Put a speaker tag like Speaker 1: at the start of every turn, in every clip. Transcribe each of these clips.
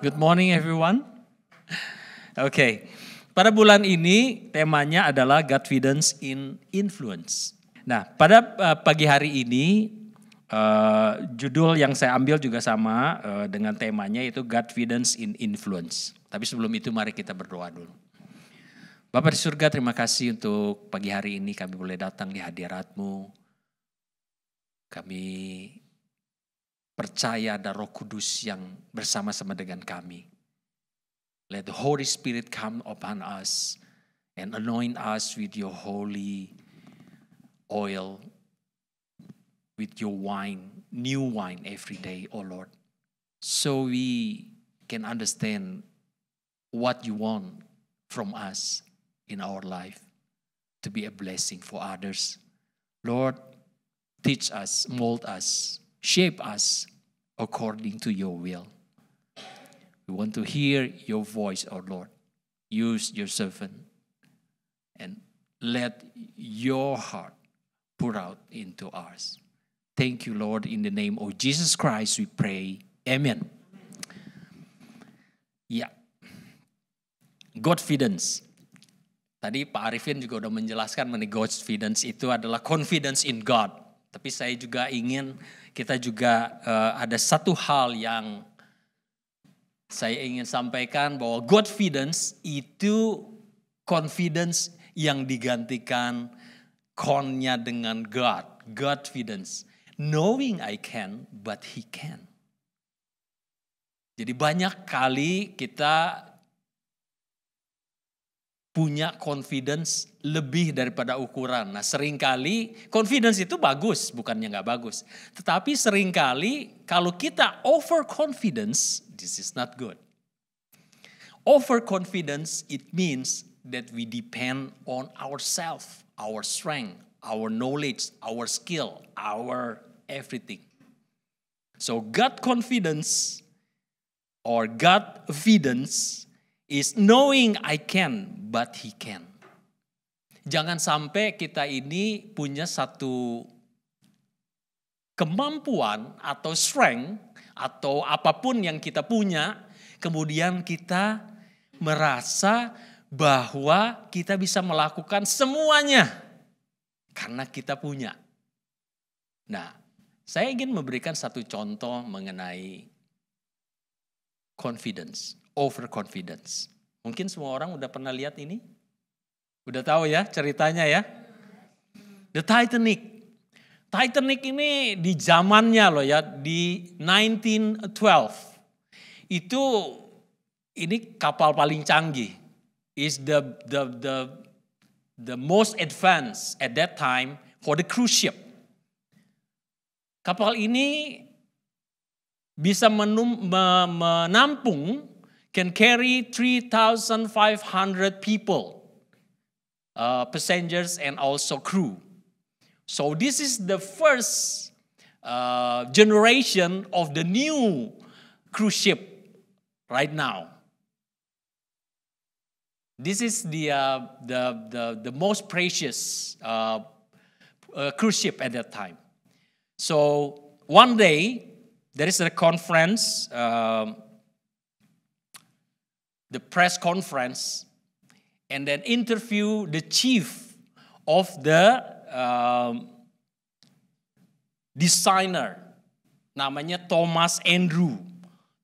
Speaker 1: Good morning everyone. Oke, pada bulan ini temanya adalah Godfidence in Influence. Nah, pada pagi hari ini judul yang saya ambil juga sama dengan temanya, yaitu Godfidence in Influence. Tapi sebelum itu mari kita berdoa dulu. Bapa di surga, terima kasih untuk pagi hari ini kami boleh datang di hadirat-Mu. Kami percaya ada Roh Kudus yang bersama-sama dengan kami. Let the Holy Spirit come upon us and anoint us with your holy oil, with your wine, new wine every day, oh Lord. So we can understand what you want from us in our life to be a blessing for others. Lord, teach us, mold us, shape us according to your will. We want to hear your voice, oh Lord. Use your servant and let your heart pour out into ours. Thank you, Lord. In the name of Jesus Christ we pray. Amen. Ya, Godfidence. Tadi Pak Arifin juga udah menjelaskan mengenai Godfidence itu adalah confidence in God. Tapi saya juga ingin kita juga ada satu hal yang saya ingin sampaikan, bahwa Godfidence itu confidence yang digantikan con-nya dengan God. Godfidence. Knowing I can, but He can. Jadi banyak kali kita punya confidence lebih daripada ukuran. Nah, seringkali confidence itu bagus, bukannya nggak bagus. Tetapi seringkali kalau kita overconfidence, this is not good. Overconfidence, it means that we depend on ourselves, our strength, our knowledge, our skill, our everything. So God confidence or Godfidence is knowing I can, but He can. Jangan sampai kita ini punya satu kemampuan atau strength atau apapun yang kita punya, kemudian kita merasa bahwa kita bisa melakukan semuanya karena kita punya. Nah, saya ingin memberikan satu contoh mengenai confidence. Overconfidence. Mungkin semua orang udah pernah lihat ini? Udah tahu ya ceritanya ya? The Titanic. Titanic ini di zamannya loh ya, di 1912. Itu ini kapal paling canggih. Is the most advanced at that time for the cruise ship. Kapal ini bisa menampung, can carry 3,500 people, passengers and also crew. So this is the first generation of the new cruise ship right now. This is the most precious cruise ship at that time. So one day there is a conference. The press conference, and then interview the chief of the designer, namanya Thomas Andrew.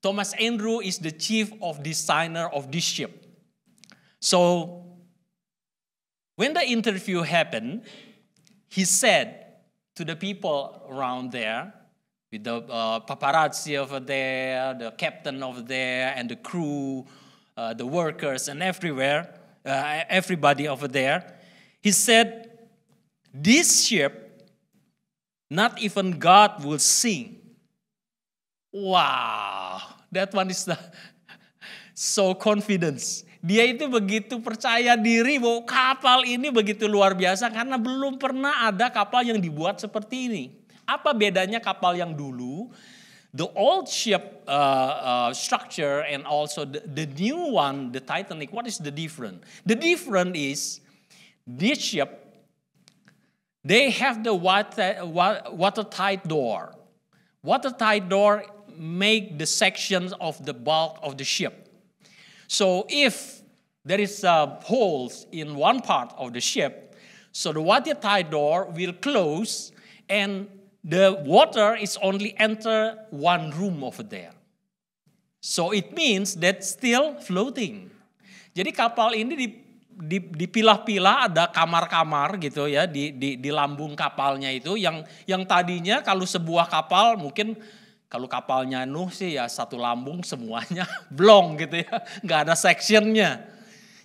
Speaker 1: Thomas Andrew is the chief of designer of this ship. So when the interview happened, he said to the people around there, with the paparazzi over there, the captain over there, and the crew, the workers and everywhere, everybody over there. He said, this ship, not even God will sing. Wow, that one is so confidence. Dia itu begitu percaya diri bahwa kapal ini begitu luar biasa karena belum pernah ada kapal yang dibuat seperti ini. Apa bedanya kapal yang dulu? The old ship structure and also the new one, the Titanic, what is the difference? The difference is this ship, they have the watertight door. Watertight door make the sections of the bulk of the ship. So if there is holes in one part of the ship, so the watertight door will close and the water is only enter one room over there. So it means that still floating. Jadi kapal ini dipilah-pilah, ada kamar-kamar gitu ya di lambung kapalnya itu yang tadinya kalau sebuah kapal mungkin kalau kapalnya Nuh sih ya satu lambung semuanya blong gitu ya, nggak ada sectionnya.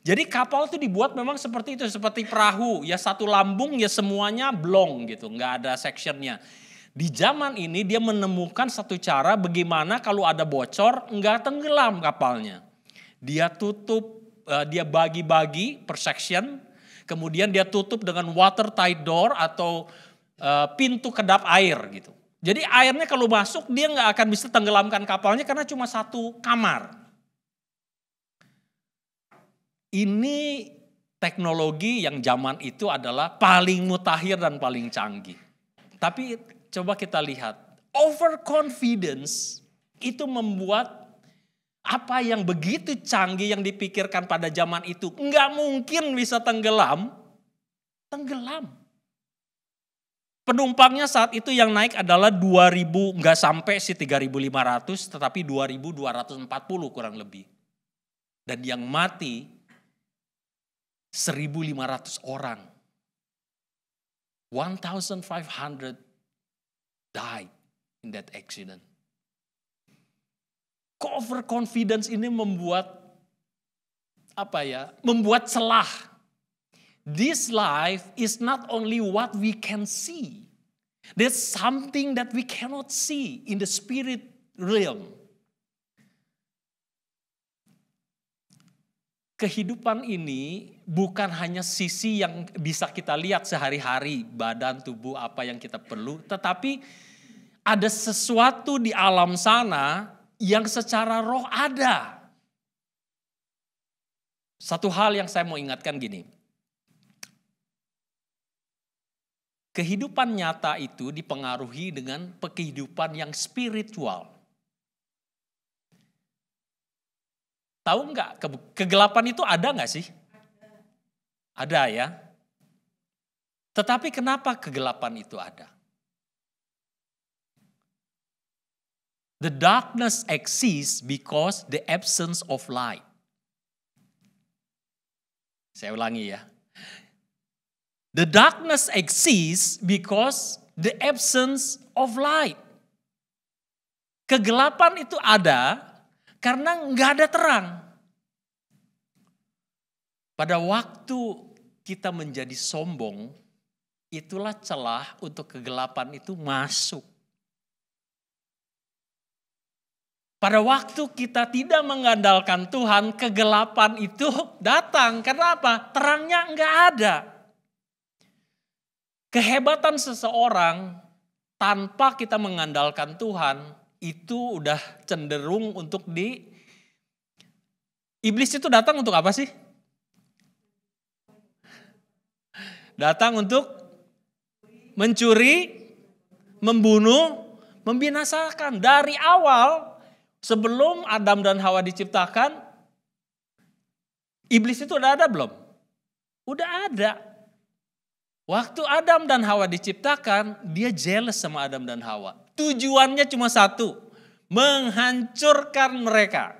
Speaker 1: Jadi kapal itu dibuat memang seperti itu, seperti perahu ya, satu lambung ya semuanya blong gitu, nggak ada sectionnya. Di zaman ini dia menemukan satu cara bagaimana kalau ada bocor nggak tenggelam kapalnya. Dia tutup, dia bagi-bagi per section, kemudian dia tutup dengan watertight door atau pintu kedap air gitu. Jadi airnya kalau masuk dia nggak akan bisa tenggelamkan kapalnya karena cuma satu kamar. Ini teknologi yang zaman itu adalah paling mutakhir dan paling canggih. Tapi coba kita lihat, overconfidence itu membuat apa yang begitu canggih yang dipikirkan pada zaman itu nggak mungkin bisa tenggelam. Penumpangnya saat itu yang naik adalah 2.000, nggak sampai sih 3.500, tetapi 2.240 kurang lebih. Dan yang mati 1.500 orang. 1,500 died in that accident. Overconfidence ini membuat membuat celah. This life is not only what we can see. There's something that we cannot see in the spirit realm. Kehidupan ini bukan hanya sisi yang bisa kita lihat sehari-hari, badan, tubuh, apa yang kita perlu, tetapi ada sesuatu di alam sana yang secara roh ada. Satu hal yang saya mau ingatkan gini. Kehidupan nyata itu dipengaruhi dengan kehidupan yang spiritual. Tahu nggak kegelapan itu ada nggak sih? Ada ya. Tetapi kenapa kegelapan itu ada? The darkness exists because the absence of light. Saya ulangi ya. The darkness exists because the absence of light. Kegelapan itu ada karena nggak ada terang. Pada waktu kita menjadi sombong, itulah celah untuk kegelapan itu masuk. Pada waktu kita tidak mengandalkan Tuhan, kegelapan itu datang. Karena apa? Terangnya enggak ada. Kehebatan seseorang tanpa kita mengandalkan Tuhan, itu udah cenderung untuk Iblis itu datang untuk apa sih? Datang untuk mencuri, membunuh, membinasakan. Dari awal, sebelum Adam dan Hawa diciptakan, iblis itu udah ada belum? Udah ada. Waktu Adam dan Hawa diciptakan, dia jealous sama Adam dan Hawa. Tujuannya cuma satu, menghancurkan mereka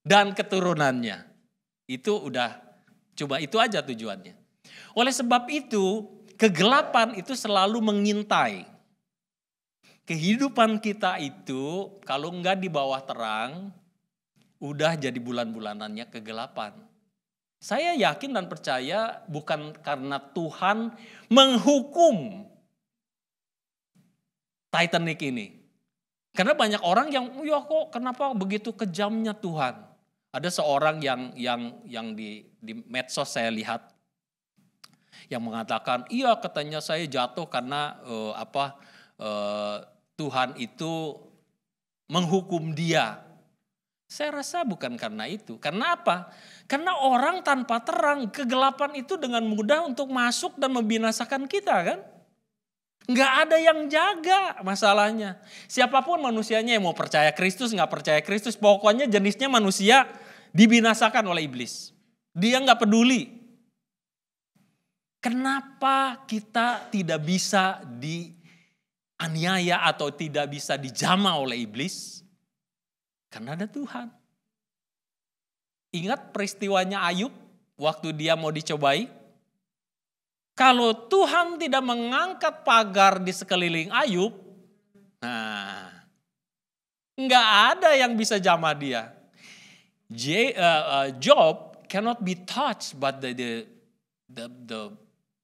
Speaker 1: dan keturunannya. Itu udah, cuma itu aja tujuannya. Oleh sebab itu, kegelapan itu selalu mengintai. Kehidupan kita itu kalau enggak di bawah terang, udah jadi bulan-bulanannya kegelapan. Saya yakin dan percaya bukan karena Tuhan menghukum Titanic ini. Karena banyak orang yang, ya kok kenapa begitu kejamnya Tuhan. Ada seorang yang di medsos saya lihat, yang mengatakan, iya katanya saya jatuh karena Tuhan itu menghukum dia. Saya rasa bukan karena itu. Karena apa? Karena orang tanpa terang, kegelapan itu dengan mudah untuk masuk dan membinasakan kita kan. Nggak ada yang jaga masalahnya. Siapapun manusianya yang mau percaya Kristus, nggak percaya Kristus, pokoknya jenisnya manusia dibinasakan oleh iblis. Dia nggak peduli. Kenapa kita tidak bisa dianiaya atau tidak bisa dijamah oleh iblis? Karena ada Tuhan. Ingat peristiwanya Ayub waktu dia mau dicobai? Kalau Tuhan tidak mengangkat pagar di sekeliling Ayub, nah, nggak ada yang bisa jamah dia. Job cannot be touched by the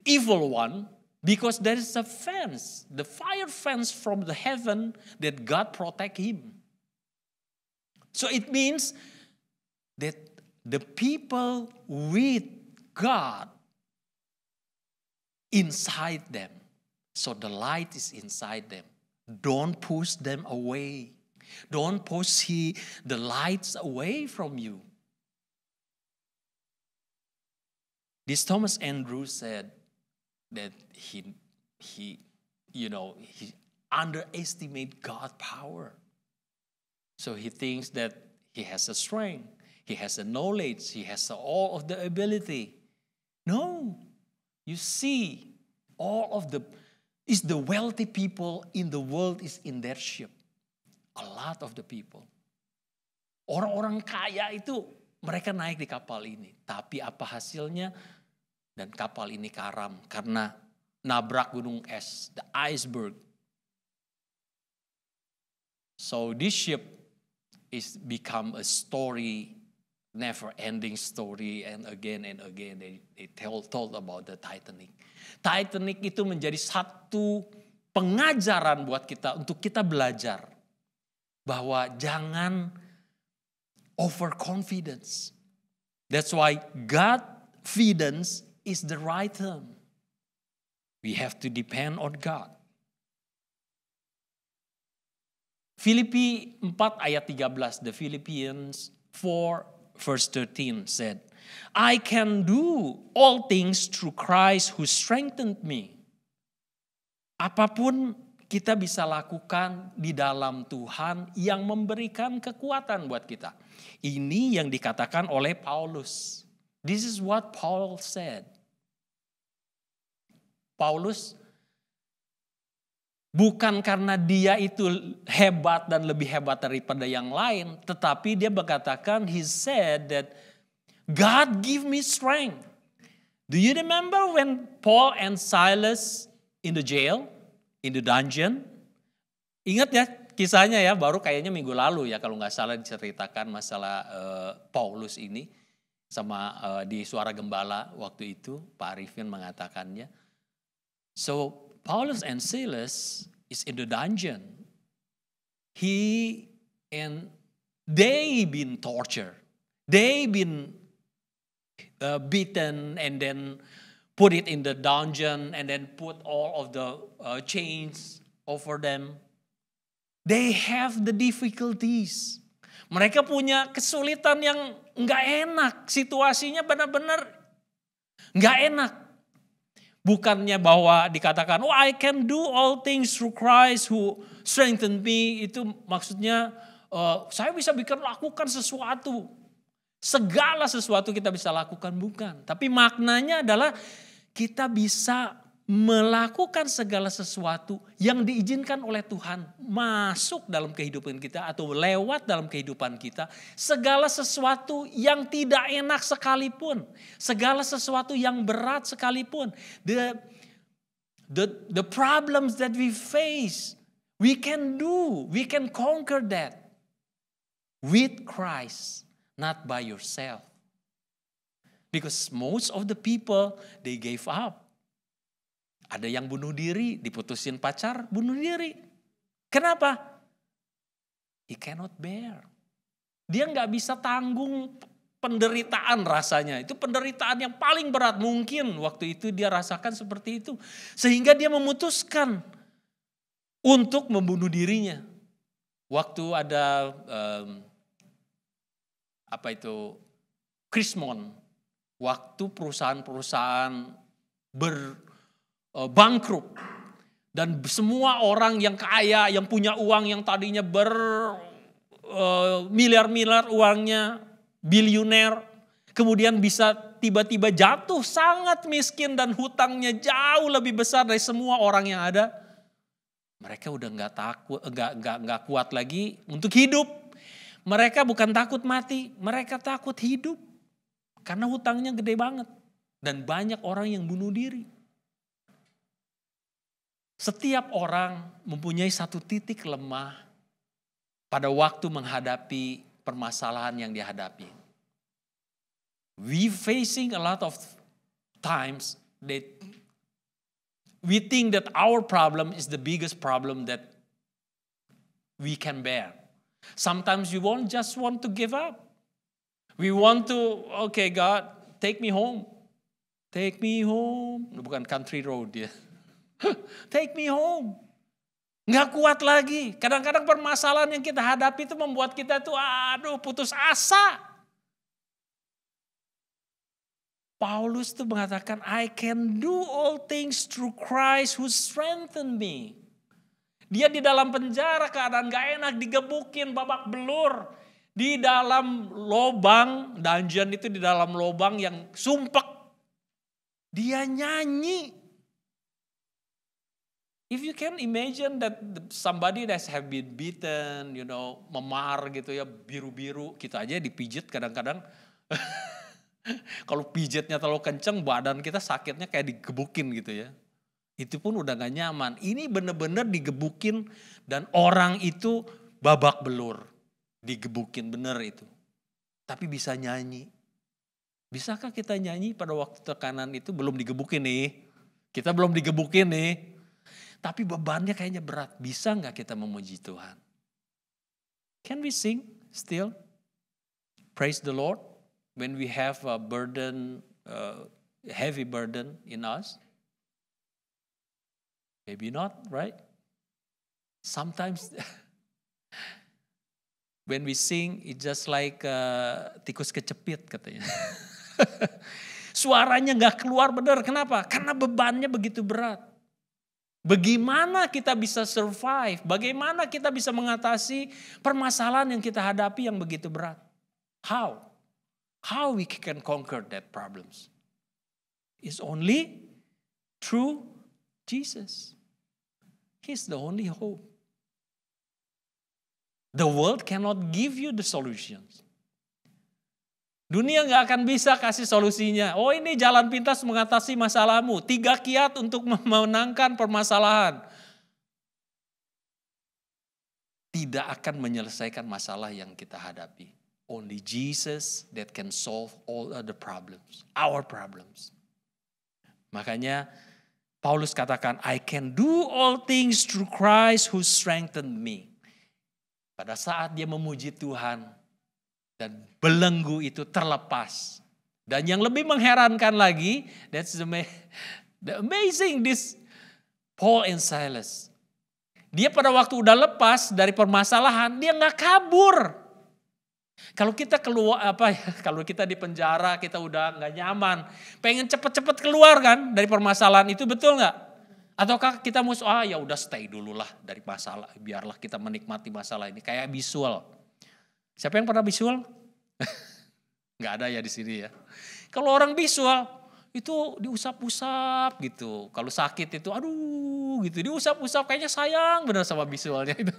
Speaker 1: evil one because there is a fence, the fire fence from the heaven that God protect him. So it means that the people with God inside them. So the light is inside them. Don't push them away. Don't push the lights away from you. This Thomas Andrews said that he underestimate God's power. So he thinks that he has the strength, he has the knowledge, he has all of the ability. No. You see, the wealthy people in the world is in their ship. A lot of the people. Orang-orang kaya itu mereka naik di kapal ini. Tapi apa hasilnya? Dan kapal ini karam karena nabrak gunung es, the iceberg. So this ship is become a story, never-ending story, and again they told about the Titanic. Titanic itu menjadi satu pengajaran buat kita untuk kita belajar bahwa jangan overconfidence. That's why Godfidence is the right term. We have to depend on God. Filipi 4 ayat 13, the Philippians 4 verse 13 said, I can do all things through Christ who strengthened me. Apapun kita bisa lakukan di dalam Tuhan yang memberikan kekuatan buat kita. Ini yang dikatakan oleh Paulus. This is what Paul said. Paulus bukan karena dia itu hebat dan lebih hebat daripada yang lain. Tetapi dia berkatakan, he said that God give me strength. Do you remember when Paul and Silas in the jail, in the dungeon? Ingat ya kisahnya ya, baru kayaknya minggu lalu ya kalau nggak salah diceritakan masalah Paulus ini. Sama di Suara Gembala waktu itu Pak Arifin mengatakannya. So Paulus and Silas is in the dungeon. They been tortured. They been beaten and then put it in the dungeon and then put all of the chains over them. They have the difficulties. Mereka punya kesulitan yang nggak enak. Situasinya benar-benar nggak enak. Bukannya bahwa dikatakan, oh I can do all things through Christ who strengthened me. Itu maksudnya saya bisa lakukan sesuatu. Segala sesuatu kita bisa lakukan, bukan. Tapi maknanya adalah kita bisa melakukan segala sesuatu yang diizinkan oleh Tuhan masuk dalam kehidupan kita atau lewat dalam kehidupan kita. Segala sesuatu yang tidak enak sekalipun, segala sesuatu yang berat sekalipun, the problems that we face, we can conquer that with Christ, not by yourself. Because most of the people, they gave up. Ada yang bunuh diri, diputusin pacar, bunuh diri. Kenapa? He cannot bear. Dia nggak bisa tanggung penderitaan rasanya. Itu penderitaan yang paling berat mungkin waktu itu dia rasakan seperti itu. Sehingga dia memutuskan untuk membunuh dirinya. Waktu ada Krismon, waktu perusahaan-perusahaan bangkrut, Dan semua orang yang kaya, yang punya uang, yang tadinya miliar-miliar uangnya, bilioner, kemudian bisa tiba-tiba jatuh sangat miskin dan hutangnya jauh lebih besar dari semua orang yang ada. Mereka udah nggak kuat lagi untuk hidup. Mereka bukan takut mati, mereka takut hidup karena hutangnya gede banget dan banyak orang yang bunuh diri. Setiap orang mempunyai satu titik lemah pada waktu menghadapi permasalahan yang dihadapi. We facing a lot of times that we think that our problem is the biggest problem that we can bear. Sometimes we just want to give up. We want to, okay God, take me home. Take me home. Bukan country road ya. Take me home. Nggak kuat lagi. Kadang-kadang permasalahan yang kita hadapi itu membuat kita tuh putus asa. Paulus tuh mengatakan, I can do all things through Christ who strengthen me. Dia di dalam penjara keadaan gak enak, digebukin babak belur. Di dalam lobang, dungeon itu di dalam lobang yang sumpek. Dia nyanyi. If you can imagine that somebody that have been beaten, memar gitu ya, biru-biru. Kita aja dipijit kadang-kadang. Kalau pijitnya terlalu kenceng, badan kita sakitnya kayak digebukin gitu ya. Itu pun udah gak nyaman. Ini bener-bener digebukin dan orang itu babak belur. Digebukin bener itu. Tapi bisa nyanyi. Bisakah kita nyanyi pada waktu tekanan itu? Belum digebukin nih. Kita belum digebukin nih. Tapi bebannya kayaknya berat. Bisa gak kita memuji Tuhan? Can we sing still? Praise the Lord. When we have a burden, heavy burden in us. Maybe not, right? Sometimes when we sing, it's just like tikus kecepit katanya. Suaranya gak keluar benar. Kenapa? Karena bebannya begitu berat. Bagaimana kita bisa survive? Bagaimana kita bisa mengatasi permasalahan yang kita hadapi yang begitu berat? How? How we can conquer that problems? It's only through Jesus. He's the only hope. The world cannot give you the solutions. Dunia gak akan bisa kasih solusinya. Oh, ini jalan pintas mengatasi masalahmu. 3 kiat untuk memenangkan permasalahan. Tidak akan menyelesaikan masalah yang kita hadapi. Only Jesus that can solve all other problems. Our problems. Makanya Paulus katakan, I can do all things through Christ who strengthened me. Pada saat dia memuji Tuhan, dan belenggu itu terlepas. Dan yang lebih mengherankan lagi, that's the amazing this Paul and Silas. Dia pada waktu udah lepas dari permasalahan, dia nggak kabur. Kalau kita keluar kalau kita di penjara, kita udah nggak nyaman, pengen cepet-cepet keluar kan dari permasalahan itu, betul nggak? Ataukah kita ya udah stay dulu lah dari masalah, biarlah kita menikmati masalah ini kayak visual. Siapa yang pernah visual? Nggak ada ya di sini ya. Kalau orang visual itu diusap-usap gitu. Kalau sakit itu aduh gitu, diusap-usap, kayaknya sayang benar sama visualnya itu.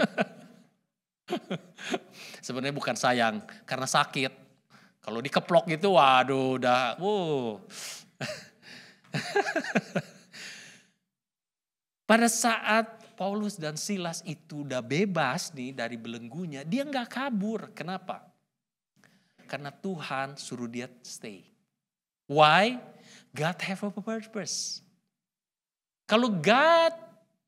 Speaker 1: Sebenarnya bukan sayang, karena sakit. Kalau dikeplok gitu, waduh udah, Pada saat Paulus dan Silas itu udah bebas nih dari belenggunya, dia nggak kabur. Kenapa? Karena Tuhan suruh dia stay. Why? God have a purpose. Kalau God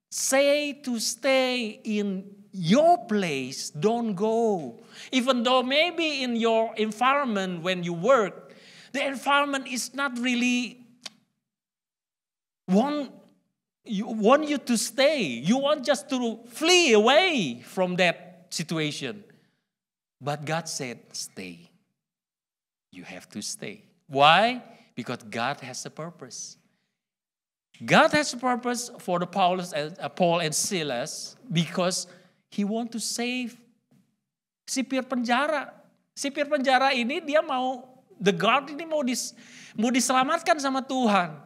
Speaker 1: say to stay in your place, don't go. Even though maybe in your environment when you work, the environment is not really want you to stay. You want just to flee away from that situation. But God said, stay. You have to stay. Why? Because God has a purpose. God has a purpose for the Paul and Silas because He want to save sipir penjara. Sipir penjara ini dia mau, the guard ini mau diselamatkan sama Tuhan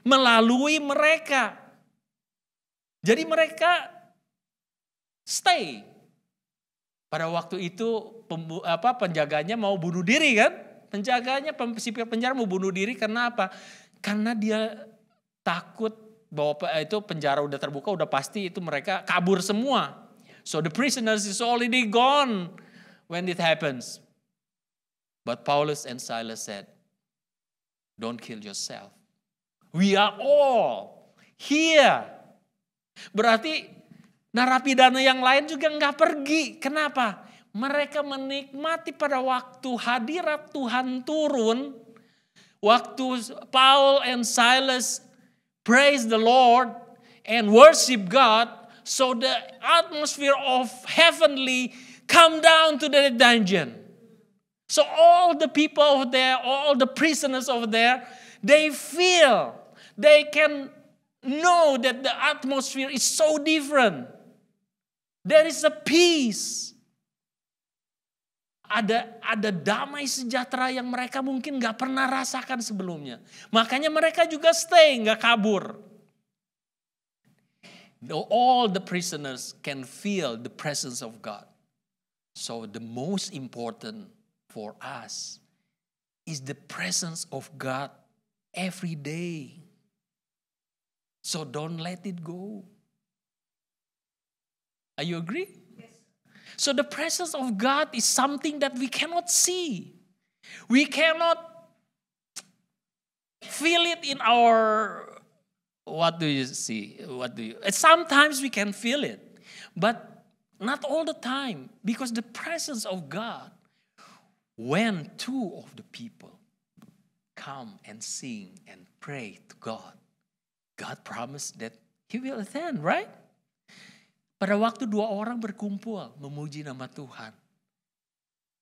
Speaker 1: melalui mereka. Jadi mereka stay. Pada waktu itu penjaganya mau bunuh diri kan? Penjaganya sipir penjara mau bunuh diri karena apa? Karena dia takut bahwa itu penjara udah terbuka, udah pasti itu mereka kabur semua. So the prisoners is already gone when it happens. But Paulus and Silas said, don't kill yourself. We are all here. Berarti narapidana yang lain juga nggak pergi. Kenapa? Mereka menikmati pada waktu hadirat Tuhan turun. Waktu Paul and Silas praise the Lord and worship God. So the atmosphere of heavenly come down to the dungeon. So all the people over there, all the prisoners over there, they feel, they can know that the atmosphere is so different. There is a peace. Ada damai sejahtera yang mereka mungkin gak pernah rasakan sebelumnya. Makanya mereka juga stay, gak kabur. All the prisoners can feel the presence of God. So the most important for us is the presence of God every day. So don't let it go. Are you agree? So the presence of God is something that we cannot see. We cannot feel it in our, what do you see? Sometimes we can feel it, but not all the time. Because the presence of God, when two of the people come and sing and pray to God, God promised that He will attend, right? Pada waktu dua orang berkumpul memuji nama Tuhan,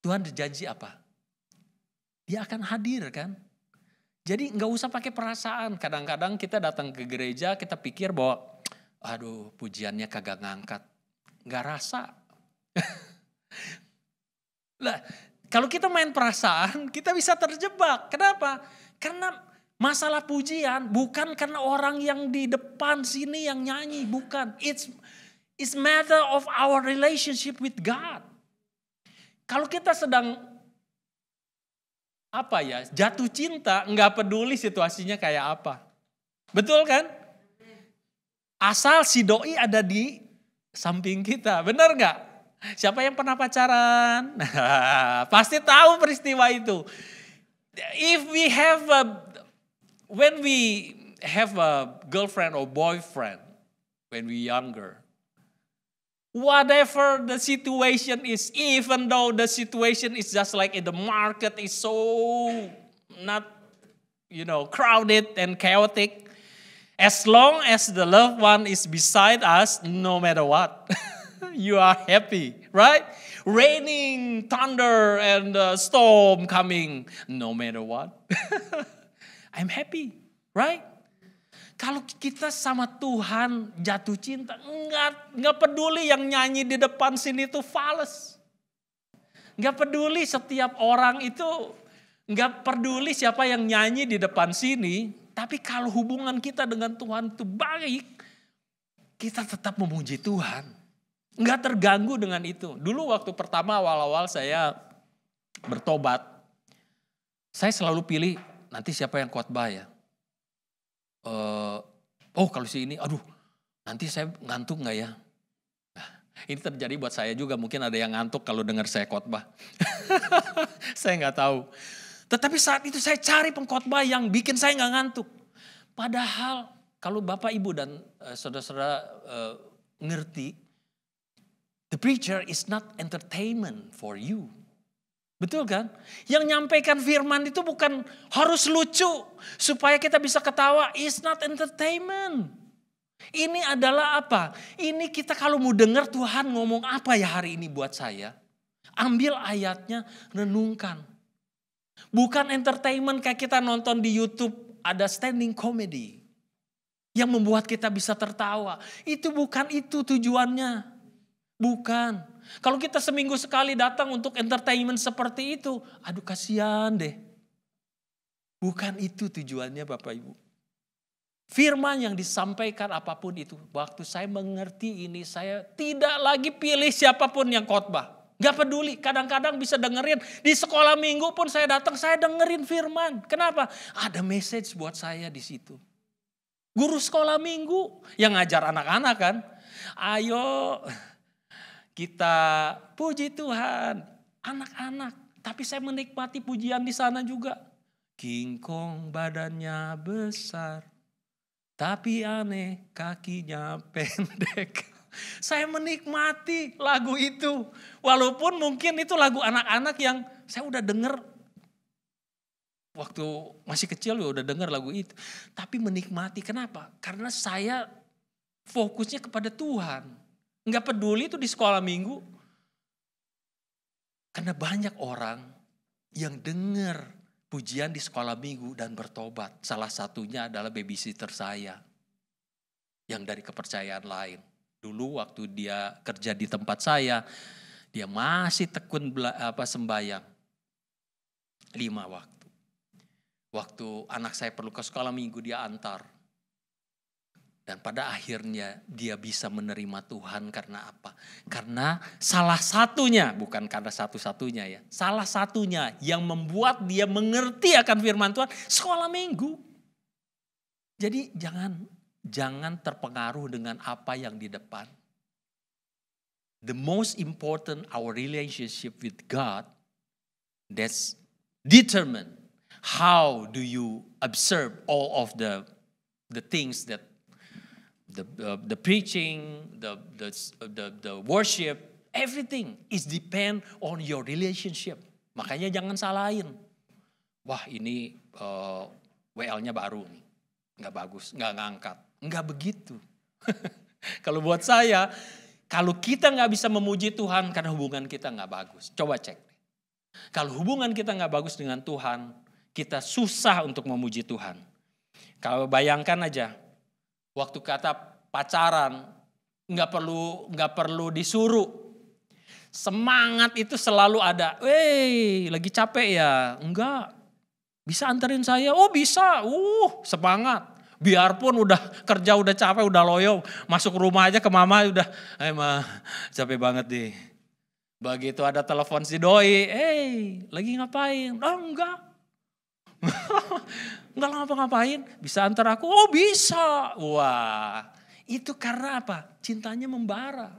Speaker 1: Tuhan berjanji apa? Dia akan hadir kan? Jadi nggak usah pakai perasaan. Kadang-kadang kita datang ke gereja, kita pikir bahwa, aduh pujiannya kagak ngangkat. Nggak rasa. Lah, kalau kita main perasaan, kita bisa terjebak. Kenapa? Karena masalah pujian bukan karena orang yang di depan sini yang nyanyi, bukan. It's matter of our relationship with God. Kalau kita sedang jatuh cinta, nggak peduli situasinya kayak apa, betul kan? Asal si doi ada di samping kita, benar nggak? Siapa yang pernah pacaran? Pasti tahu peristiwa itu. When we have a girlfriend or boyfriend, when we younger. Whatever the situation is, even though the situation is just like in the market is so not, crowded and chaotic, as long as the loved one is beside us, no matter what, you are happy, right? Raining, thunder, and storm coming, no matter what, I'm happy, right? Kalau kita sama Tuhan jatuh cinta, enggak peduli yang nyanyi di depan sini itu fales. Enggak peduli setiap orang itu, enggak peduli siapa yang nyanyi di depan sini. Tapi kalau hubungan kita dengan Tuhan itu baik, kita tetap memuji Tuhan. Enggak terganggu dengan itu. Dulu waktu pertama awal-awal saya bertobat, saya selalu pilih nanti siapa yang khotbah ya. Kalau si ini, nanti saya ngantuk nggak ya? Nah, ini terjadi buat saya juga, mungkin ada yang ngantuk kalau dengar saya khotbah. Saya nggak tahu. Tetapi saat itu saya cari pengkhotbah yang bikin saya nggak ngantuk. Padahal kalau Bapak Ibu dan saudara-saudara ngerti, the preacher is not entertainment for you. Betul kan? Yang nyampaikan firman itu bukan harus lucu supaya kita bisa ketawa. It's not entertainment. Ini adalah apa? Ini kita kalau mau dengar Tuhan ngomong apa ya hari ini buat saya. Ambil ayatnya, renungkan. Bukan entertainment kayak kita nonton di YouTube ada standing comedy. yang membuat kita bisa tertawa. Itu bukan itu tujuannya. Bukan. Kalau kita seminggu sekali datang untuk entertainment seperti itu, aduh kasihan deh. Bukan itu tujuannya Bapak Ibu. Firman yang disampaikan apapun itu, waktu saya mengerti ini, saya tidak lagi pilih siapapun yang khotbah. Gak peduli, kadang-kadang bisa dengerin. Di sekolah minggu pun saya datang, saya dengerin firman. Kenapa? Ada message buat saya di situ. Guru sekolah minggu yang ngajar anak-anak kan. Ayo kita puji Tuhan. Anak-anak. Tapi saya menikmati pujian di sana juga. King Kong badannya besar. Tapi aneh kakinya pendek. Saya menikmati lagu itu. Walaupun mungkin itu lagu anak-anak yang saya udah denger. Waktu masih kecil udah denger lagu itu. Tapi menikmati. Kenapa? Karena saya fokusnya kepada Tuhan. Nggak peduli itu di sekolah minggu. Karena banyak orang yang denger pujian di sekolah minggu dan bertobat. Salah satunya adalah babysitter saya. Yang dari kepercayaan lain. Dulu waktu dia kerja di tempat saya, dia masih tekun sembahyang 5 waktu. Waktu anak saya perlu ke sekolah minggu dia antar. Dan pada akhirnya dia bisa menerima Tuhan karena apa? Karena salah satunya, bukan karena satu-satunya ya. Salah satunya yang membuat dia mengerti akan firman Tuhan, sekolah minggu. Jadi jangan terpengaruh dengan apa yang di depan. The most important our relationship with God, that's determine how do you observe all of the things that the preaching, the worship, everything is depend on your relationship. Makanya jangan salahin. Wah ini WL-nya baru nih, nggak bagus, nggak ngangkat. Enggak begitu. Kalau buat saya, kalau kita nggak bisa memuji Tuhan karena hubungan kita nggak bagus. Coba cek. Kalau hubungan kita nggak bagus dengan Tuhan, kita susah untuk memuji Tuhan. Kalau bayangkan aja, waktu kata pacaran, nggak perlu disuruh. Semangat itu selalu ada. Lagi capek ya? Enggak. Bisa anterin saya? Oh bisa. Semangat. Biarpun udah kerja, udah capek, udah loyo. Masuk rumah aja ke mama udah. Ma, capek banget deh. Begitu ada telepon si doi. Lagi ngapain? Oh enggak. Enggak ngapa-ngapain. Bisa antar aku? Oh bisa. Wah. Itu karena apa? Cintanya membara.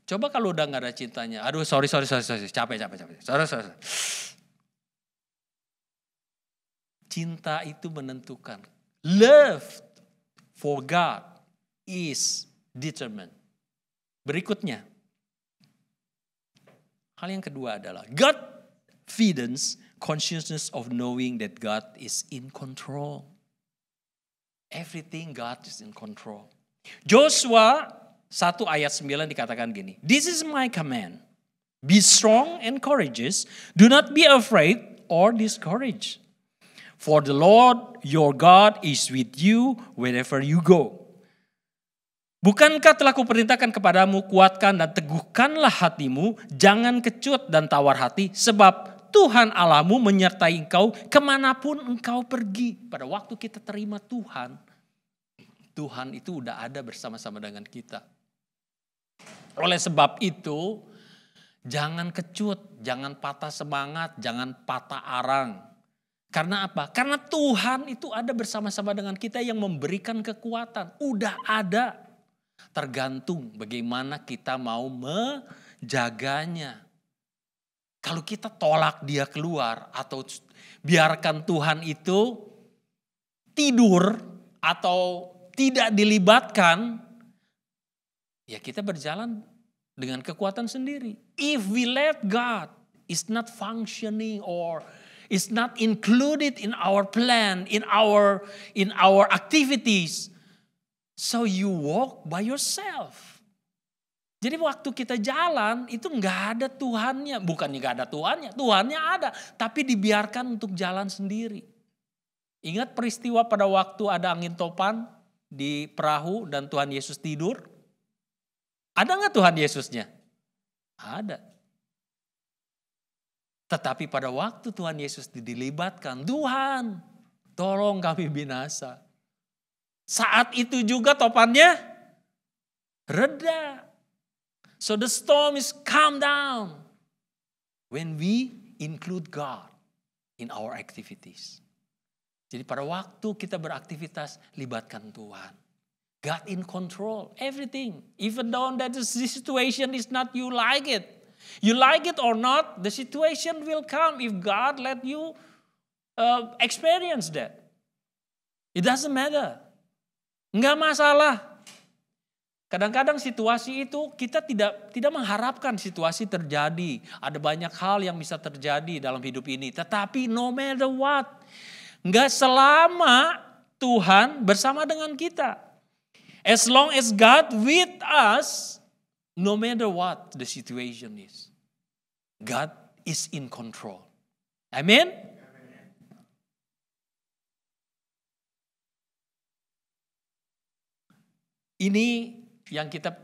Speaker 1: Coba kalau udah gak ada cintanya. Aduh sorry. Capek. Sorry. Cinta itu menentukan. Love for God is determined. Berikutnya. Hal yang kedua adalah God feeds consciousness of knowing that God is in control. Everything God is in control. Joshua 1 ayat 9 dikatakan gini. This is my command. Be strong and courageous. Do not be afraid or discouraged. For the Lord your God is with you wherever you go. Bukankah telah kuperintahkan kepadamu, kuatkan dan teguhkanlah hatimu, jangan kecut dan tawar hati, sebab Tuhan Allahmu menyertai engkau kemanapun engkau pergi. Pada waktu kita terima Tuhan, Tuhan itu udah ada bersama-sama dengan kita. Oleh sebab itu, jangan kecut, jangan patah semangat, jangan patah arang. Karena apa? Karena Tuhan itu ada bersama-sama dengan kita yang memberikan kekuatan. Udah ada. Tergantung bagaimana kita mau menjaganya. Kalau kita tolak dia keluar atau biarkan Tuhan itu tidur atau tidak dilibatkan, ya kita berjalan dengan kekuatan sendiri. If we let God is not functioning or is not included in our plan, in our activities. So you walk by yourself. Jadi waktu kita jalan itu nggak ada Tuhannya. Bukannya nggak ada Tuhannya, Tuhannya ada. Tapi dibiarkan untuk jalan sendiri. Ingat peristiwa pada waktu ada angin topan di perahu dan Tuhan Yesus tidur? Ada nggak Tuhan Yesusnya? Ada. Tetapi pada waktu Tuhan Yesus dilibatkan, Tuhan tolong kami binasa. Saat itu juga topannya reda. So the storm is calm down when we include God in our activities. Jadi pada waktu kita beraktivitas, libatkan Tuhan. God in control, everything. Even though that the situation is not you like it. You like it or not, the situation will come if God let you experience that. It doesn't matter. Enggak masalah. Kadang-kadang situasi itu kita tidak mengharapkan situasi terjadi. Ada banyak hal yang bisa terjadi dalam hidup ini. Tetapi no matter what, enggak selama Tuhan bersama dengan kita. As long as God with us, no matter what the situation is, God is in control. Amen? Ini yang kita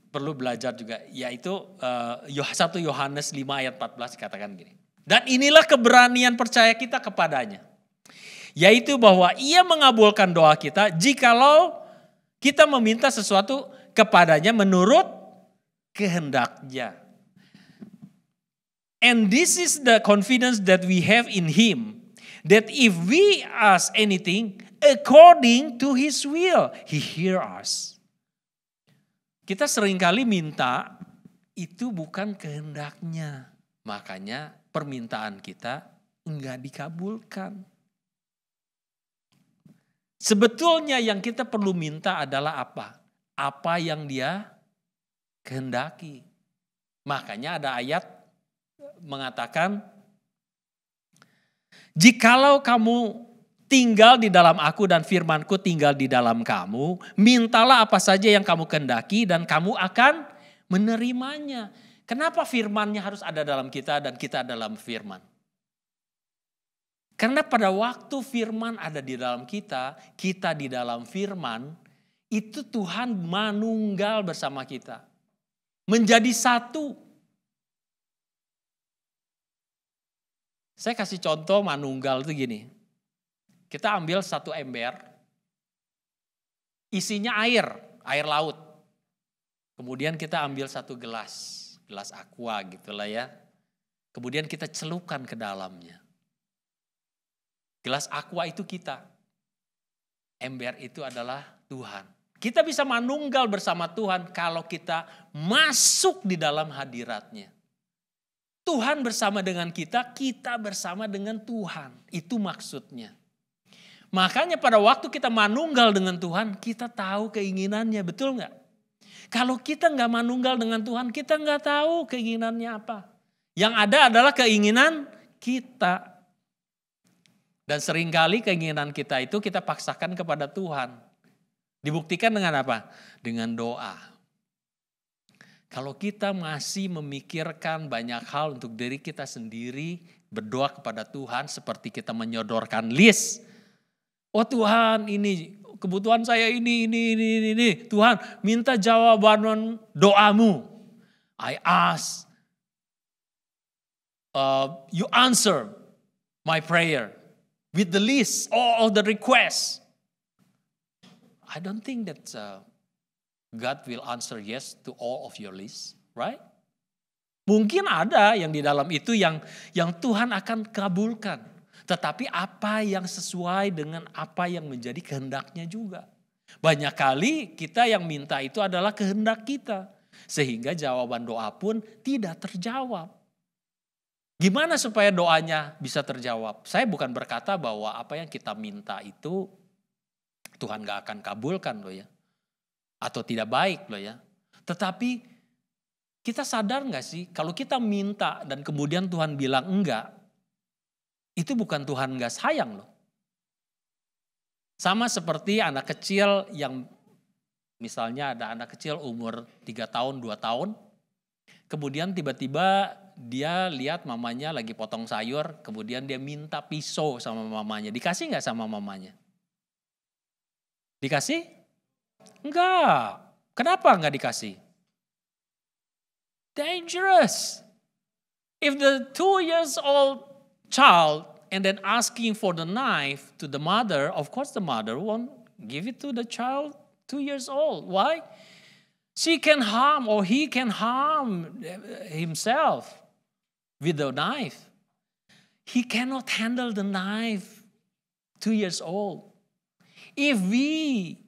Speaker 1: perlu belajar juga, yaitu 1 Yohanes 5 ayat 14 katakan gini. Dan inilah keberanian percaya kita kepadanya. Yaitu bahwa ia mengabulkan doa kita jikalau kita meminta sesuatu kepadanya menurut kehendaknya. And this is the confidence that we have in him, that if we ask anything according to his will, he hear us. Kita seringkali minta itu bukan kehendaknya. Makanya permintaan kita enggak dikabulkan. Sebetulnya yang kita perlu minta adalah apa? Apa yang dia kehendaki. Makanya ada ayat mengatakan, jikalau kamu tinggal di dalam aku dan firmanku tinggal di dalam kamu, mintalah apa saja yang kamu kehendaki dan kamu akan menerimanya. Kenapa firmannya harus ada dalam kita dan kita dalam firman? Karena pada waktu firman ada di dalam kita di dalam firman, itu Tuhan manunggal bersama kita. Menjadi satu. Saya kasih contoh manunggal itu gini. Kita ambil satu ember, isinya air laut. Kemudian kita ambil satu gelas aqua gitulah ya. Kemudian kita celupkan ke dalamnya. Gelas aqua itu kita. Ember itu adalah Tuhan. Kita bisa manunggal bersama Tuhan kalau kita masuk di dalam hadiratnya. Tuhan bersama dengan kita bersama dengan Tuhan. Itu maksudnya. Makanya pada waktu kita manunggal dengan Tuhan, kita tahu keinginannya, betul nggak? Kalau kita nggak manunggal dengan Tuhan, kita nggak tahu keinginannya apa. Yang ada adalah keinginan kita. Dan seringkali keinginan kita itu kita paksakan kepada Tuhan. Dibuktikan dengan apa? Dengan doa. Kalau kita masih memikirkan banyak hal untuk diri kita sendiri, berdoa kepada Tuhan seperti kita menyodorkan list. Oh Tuhan, ini kebutuhan saya ini. Tuhan, minta jawaban doamu. I ask, you answer my prayer with the list, all of the requests. I don't think that God will answer yes to all of your list, right? Mungkin ada yang di dalam itu yang Tuhan akan kabulkan. Tetapi apa yang sesuai dengan apa yang menjadi kehendaknya juga. Banyak kali kita yang minta itu adalah kehendak kita. Sehingga jawaban doa pun tidak terjawab. Gimana supaya doanya bisa terjawab? Saya bukan berkata bahwa apa yang kita minta itu Tuhan gak akan kabulkan loh ya. Atau tidak baik loh ya. Tetapi kita sadar gak sih kalau kita minta dan kemudian Tuhan bilang enggak. Itu bukan Tuhan gak sayang loh. Sama seperti anak kecil yang misalnya ada anak kecil umur 3 tahun, 2 tahun. Kemudian tiba-tiba dia lihat mamanya lagi potong sayur. Kemudian dia minta pisau sama mamanya. Dikasih gak sama mamanya? Dikasih? Enggak. Kenapa enggak dikasih? Dangerous. If the 2 years old child and then asking for the knife to the mother, of course the mother won't give it to the child 2 years old. Why? She can harm or he can harm himself with the knife. He cannot handle the knife 2 years old. If we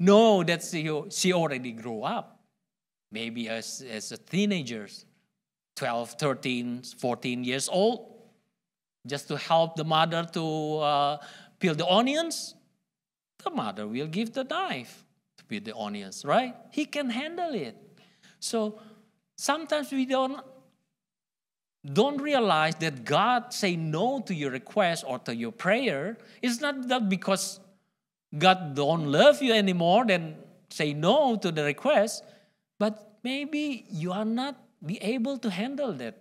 Speaker 1: know that she already grew up, maybe as a teenager, 12, 13, 14 years old, just to help the mother to peel the onions, the mother will give the knife to peel the onions, right? He can handle it. So sometimes we don't realize that God say no to your request or to your prayer. It's not that because God don't love you anymore, then say no to the request, but maybe you are not be able to handle that,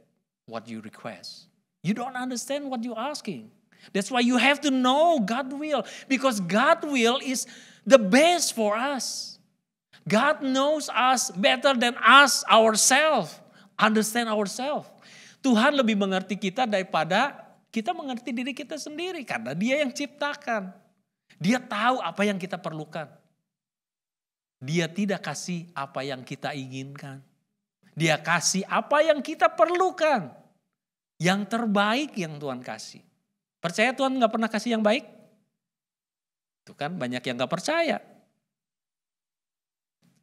Speaker 1: what you request. You don't understand what you're asking. That's why you have to know God's will, because God's will is the best for us. God knows us better than us ourselves. Understand ourselves. Tuhan lebih mengerti kita daripada kita mengerti diri kita sendiri, karena Dia yang ciptakan. Dia tahu apa yang kita perlukan. Dia tidak kasih apa yang kita inginkan. Dia kasih apa yang kita perlukan. Yang terbaik yang Tuhan kasih. Percaya Tuhan gak pernah kasih yang baik? Itu kan banyak yang gak percaya.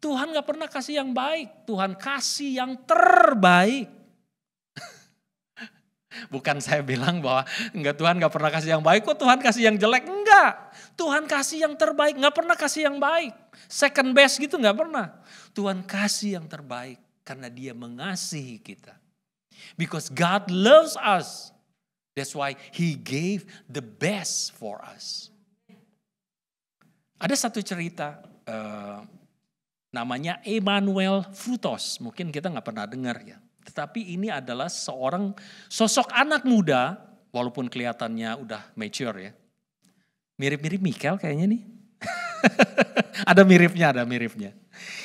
Speaker 1: Tuhan gak pernah kasih yang baik. Tuhan kasih yang terbaik. Bukan saya bilang bahwa Tuhan gak pernah kasih yang baik, kok Tuhan kasih yang jelek. Enggak. Tuhan kasih yang terbaik, gak pernah kasih yang baik. Second best gitu gak pernah. Tuhan kasih yang terbaik karena Dia mengasihi kita. Because God loves us. That's why He gave the best for us. Ada satu cerita namanya Emmanuel Frutos. Mungkin kita gak pernah dengar ya. Tetapi ini adalah seorang sosok anak muda, walaupun kelihatannya udah mature ya. Mirip-mirip Michael kayaknya nih. Ada miripnya.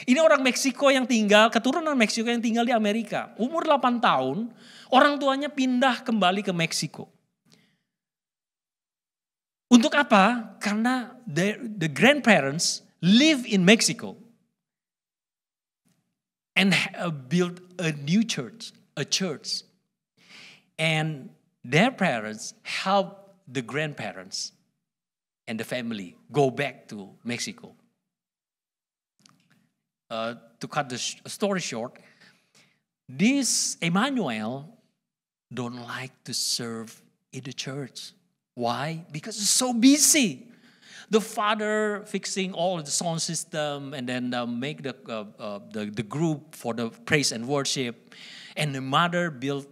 Speaker 1: Ini orang Meksiko yang tinggal, keturunan Meksiko yang tinggal di Amerika. Umur 8 tahun, orang tuanya pindah kembali ke Meksiko. Untuk apa? Karena the grandparents live in Mexico. And build a new church, a church. And their parents help the grandparents and the family go back to Mexico. To cut the story short, this Emmanuel don't like to serve in the church. Why? Because it's so busy. The father fixing all the sound system and then make the group for the praise and worship. And the mother built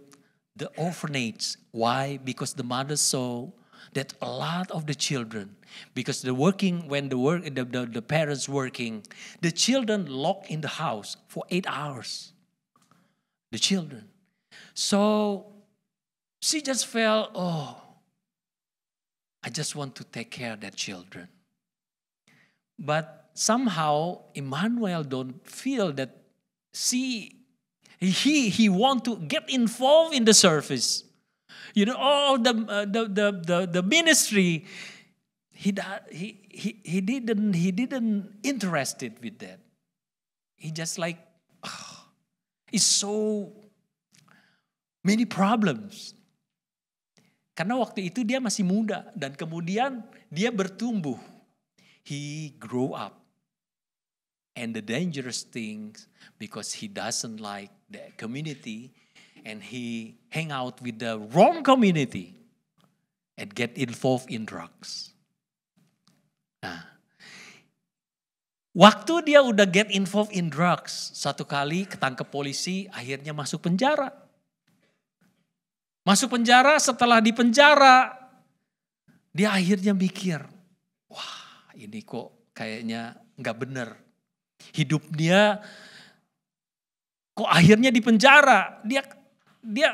Speaker 1: the orphanage. Why? Because the mother saw that a lot of the children, because when the parents working, the children locked in the house for 8 hours. The children. So she just felt, I just want to take care of that children. But somehow Emmanuel don't feel that he want to get involved in the service. You know, all the ministry. He didn't interested with that. He just like, it's so many problems. Karena waktu itu dia masih muda dan kemudian dia bertumbuh. He grew up. And the dangerous things, because he doesn't like the community and he hang out with the wrong community and get involved in drugs. Nah, waktu dia udah get involved in drugs, satu kali ketangkep polisi, akhirnya masuk penjara. Masuk penjara, setelah di penjara, dia akhirnya mikir, wah ini kok kayaknya gak bener. Hidup dia kok akhirnya di penjara. Dia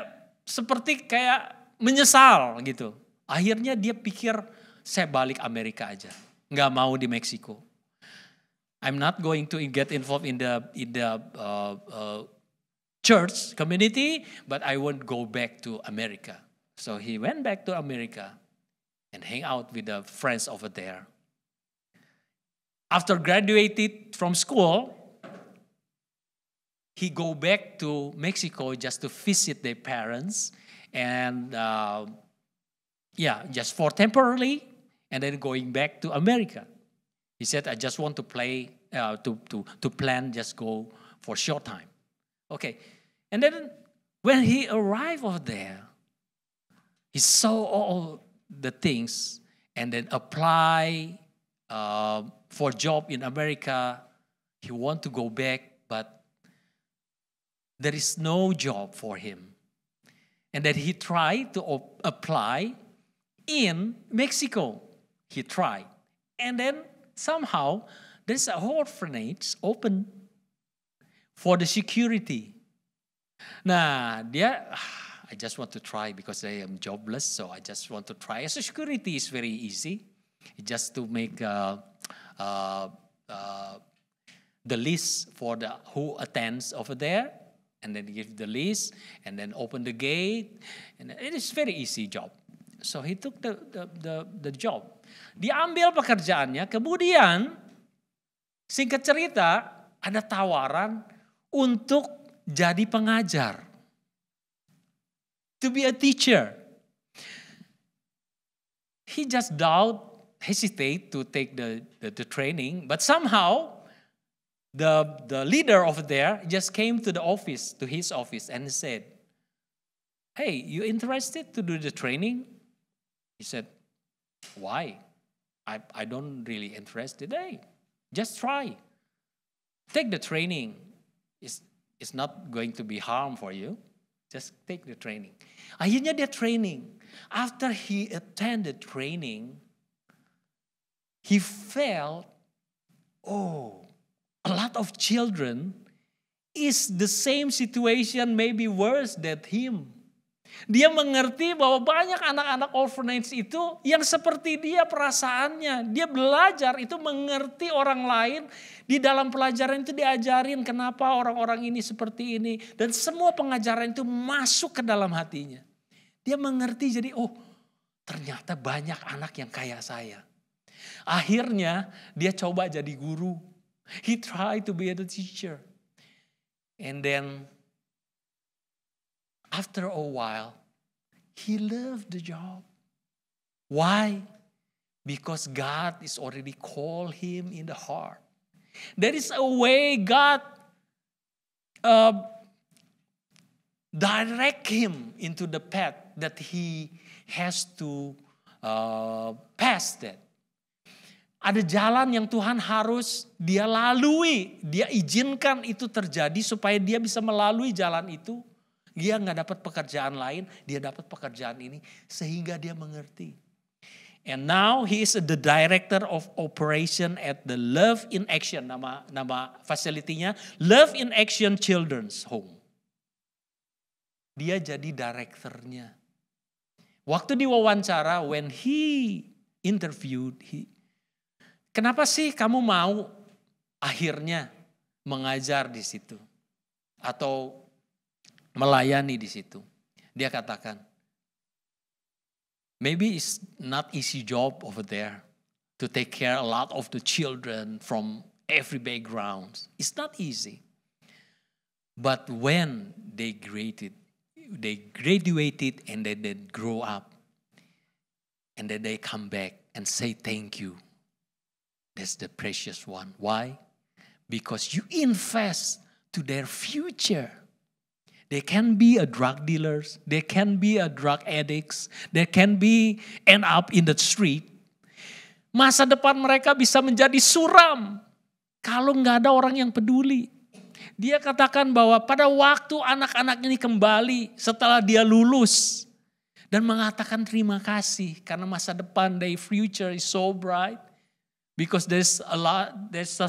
Speaker 1: seperti kayak menyesal gitu. Akhirnya dia pikir, saya balik Amerika aja. Gak mau di Meksiko. I'm not going to get involved in the church community, but I won't go back to America. So he went back to America and hang out with the friends over there. After graduated from school, he go back to Mexico just to visit their parents, and just for temporarily, and then going back to America. He said, I just want to plan, just go for short time. Okay. And then when he arrived over there, he saw all the things and then apply for job in America. He want to go back, but there is no job for him. And then he tried to apply in Mexico. He tried. And then somehow there's an orphanage open for the security. Nah, I just want to try because I am jobless, so I just want to try. So security is very easy. Just to make the list for who attends over there, and then give the list, and then open the gate, and it is very easy job. So he took the job. Diambil pekerjaannya, kemudian singkat cerita ada tawaran untuk jadi pengajar. To be a teacher. He just hesitate to take the training, but somehow the leader over there just came to his office and said, hey, you interested to do the training? He said, why? I don't really interested. Hey, just try. Take the training. It's not going to be harm for you. Just take the training. Akhirnya dia training. After he attended training, he felt, a lot of children is the same situation, maybe worse than him. Dia mengerti bahwa banyak anak-anak orphanage itu yang seperti dia perasaannya. Dia belajar itu mengerti orang lain. Di dalam pelajaran itu diajarin kenapa orang-orang ini seperti ini. Dan semua pengajaran itu masuk ke dalam hatinya. Dia mengerti jadi ternyata banyak anak yang kayak saya. Akhirnya dia coba jadi guru. He tried to be a teacher. And then after a while, he loved the job. Why? Because God is already called him in the heart. There is a way God direct him into the path that he has to pass that. Ada jalan yang Tuhan harus dia lalui. Dia izinkan itu terjadi supaya dia bisa melalui jalan itu. Dia gak dapat pekerjaan lain, dia dapat pekerjaan ini. Sehingga dia mengerti. And now he is the director of operation at the Love in Action. Nama fasilitinya Love in Action Children's Home. Dia jadi direkturnya. Waktu diwawancara, when he interviewed, kenapa sih kamu mau akhirnya mengajar di situ? Atau melayani di situ. Dia katakan, maybe it's not easy job over there to take care a lot of the children from every background. It's not easy. But when they graduated and then they grow up and then they come back and say thank you. That's the precious one. Why? Because you invest to their future. They can be a drug dealers. They can be a drug addicts. They can end up in the street. Masa depan mereka bisa menjadi suram kalau nggak ada orang yang peduli. Dia katakan bahwa pada waktu anak-anak ini kembali setelah dia lulus dan mengatakan terima kasih karena masa depan, their future is so bright. Because there's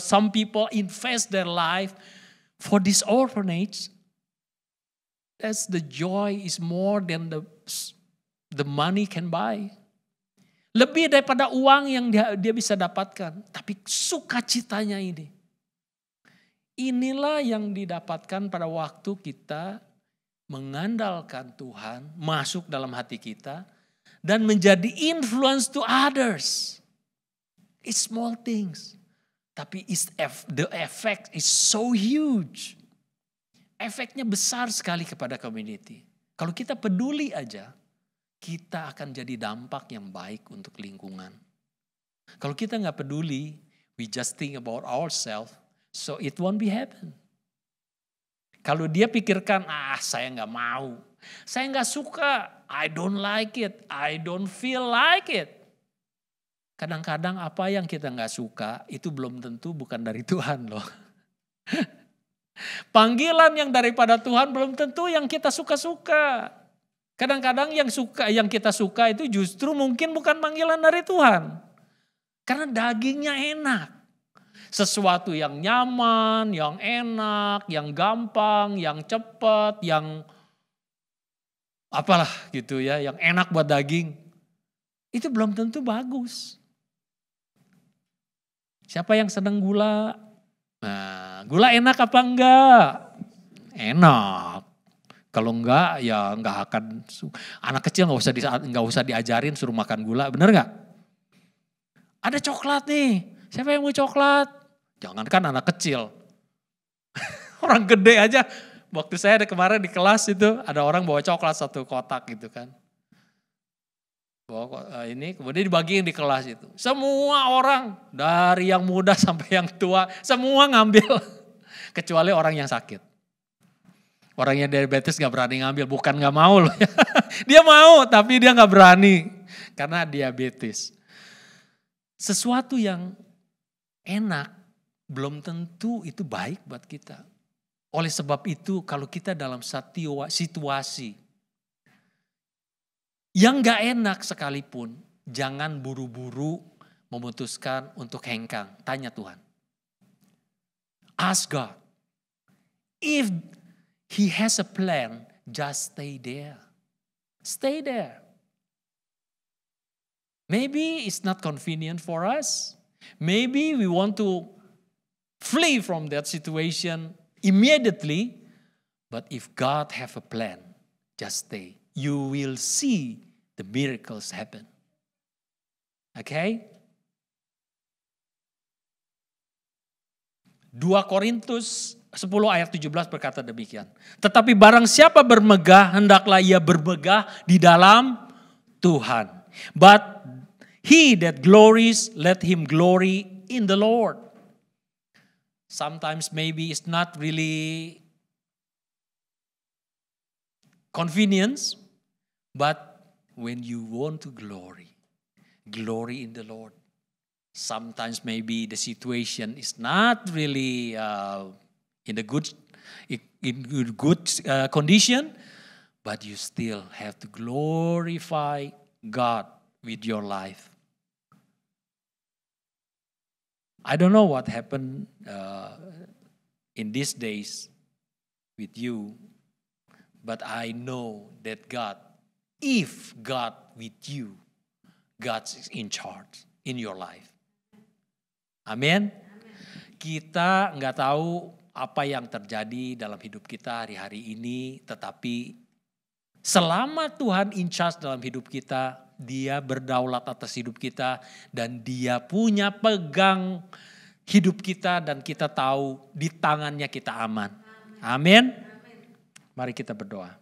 Speaker 1: some people invest their life for this orphanage. That's the joy is more than the money can buy. Lebih daripada uang yang dia bisa dapatkan. Tapi sukacitanya ini. Inilah yang didapatkan pada waktu kita mengandalkan Tuhan, masuk dalam hati kita, dan menjadi influence to others. It's small things, tapi the effect is so huge. Efeknya besar sekali kepada community. Kalau kita peduli aja, kita akan jadi dampak yang baik untuk lingkungan. Kalau kita nggak peduli, we just think about ourselves, so it won't be happen. Kalau dia pikirkan, saya nggak mau, saya nggak suka, I don't like it, I don't feel like it. Kadang-kadang apa yang kita nggak suka itu belum tentu bukan dari Tuhan loh. Panggilan yang daripada Tuhan belum tentu yang kita suka-suka. Kadang-kadang yang kita suka itu justru mungkin bukan panggilan dari Tuhan. Karena dagingnya enak. Sesuatu yang nyaman, yang enak, yang gampang, yang cepat, yang apalah gitu ya, yang enak buat daging. Itu belum tentu bagus. Siapa yang senang gula? Nah, gula enak apa enggak? Enak. Kalau enggak ya enggak akan. Anak kecil enggak usah diajarin suruh makan gula, bener enggak? Ada coklat nih. Siapa yang mau coklat? Jangankan anak kecil. Orang gede aja. Waktu saya ada kemarin di kelas itu ada orang bawa coklat 1 kotak gitu kan. Ini kemudian dibagiin di kelas itu. Semua orang dari yang muda sampai yang tua semua ngambil. Kecuali orang yang sakit. Orang yang diabetes gak berani ngambil. Bukan gak mau loh. Dia mau tapi dia gak berani. Karena diabetes. Sesuatu yang enak belum tentu itu baik buat kita. Oleh sebab itu kalau kita dalam situasi yang gak enak sekalipun, jangan buru-buru memutuskan untuk hengkang. Tanya Tuhan. Ask God. If He has a plan, just stay there. Stay there. Maybe it's not convenient for us. Maybe we want to flee from that situation immediately. But if God have a plan, just stay. You will see the miracles happen. Okay? 2 Korintus 10 ayat 17 berkata demikian. Tetapi barang siapa bermegah, hendaklah ia bermegah di dalam Tuhan. But he that glories, let him glory in the Lord. Sometimes maybe it's not really convenience, but when you want to glory in the Lord. Sometimes maybe the situation is not really in a good condition, but you still have to glorify God with your life. I don't know what happened in these days with you, but I know that God, if God with you, God's in charge in your life. Amin. Kita nggak tahu apa yang terjadi dalam hidup kita hari-hari ini, tetapi selama Tuhan in charge dalam hidup kita, Dia berdaulat atas hidup kita dan Dia punya pegang hidup kita dan kita tahu di tangannya kita aman. Amin. Mari kita berdoa.